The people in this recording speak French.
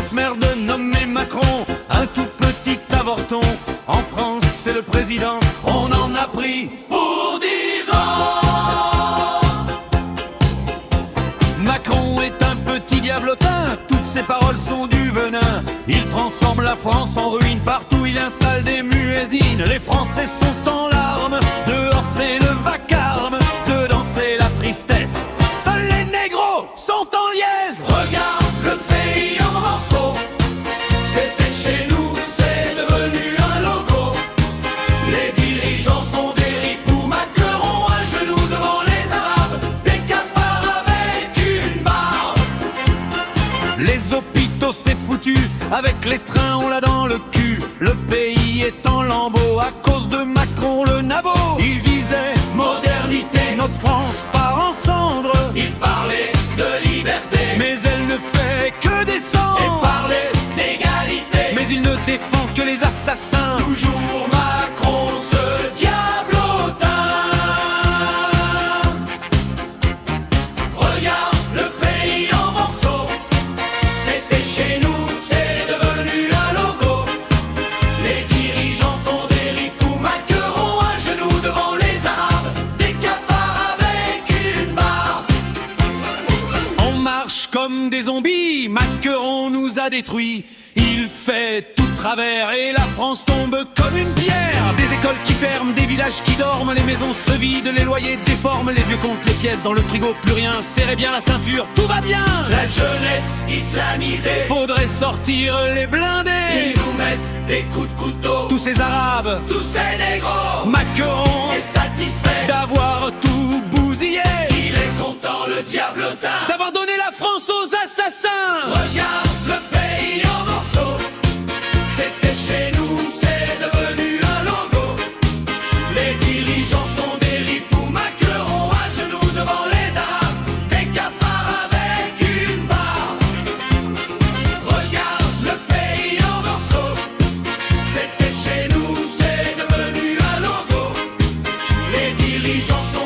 grosse merde nommée Macron, un tout petit avorton. En France, c'est le président, on en a pris pour 10 ans. Macron est un petit diablotin, toutes ses paroles sont du venin. Il transforme la France en ruine, partout il installe des muezzines. Les Français sont en larmes, dehors c'est le vacarme, dedans c'est la tristesse. Seuls les négros sont en liesse. Regarde le pays en morceaux, c'était chez nous, c'est devenu un logo. Les dirigeants sont des ripoux, Macron à genoux devant les Arabes, des cafards avec une barbe. Les hôpitaux c'est foutu, avec les trains on l'a dans le cul. Le pays est en lambeaux à cause de Macron le nabot. Il disait modernité, notre France part en cendres. Il parlait de liberté, mais elle ne fait que descendre. Et parlait d'égalité, mais il ne défend que les assassins. Toujours Macron ce diablotin. Regarde le pays en morceaux, c'était chez nous, c'est devenu un logo. Les dirigeants sont des ripoux, Macron à genoux devant les Arabes, des cafards avec une barbe. On marche comme des zombies, Macron nous a détruits. Il fait tout travers et la France tombe comme une pierre. Des écoles qui ferment, des villages qui dorment, les maisons se vident, les loyers déforment, les vieux comptent les pièces dans le frigo, plus rien. Serrez bien la ceinture, tout va bien. La jeunesse islamisée, faudrait sortir les blindés. Ils nous mettent des coups de couteau, tous ces arabes, tous ces négros. Macron est satisfait d'avoir tout bousillé. Il est content le diablotin d'avoir donné la France aux assassins. Regarde le pays en morceaux, c'était chez nous, c'est devenu un logo. Les dirigeants sont des ripoux, Macron à genoux devant les Arabes, des cafards avec une barbe. Regarde le pays en morceaux, c'était chez nous, c'est devenu un logo. Les dirigeants sont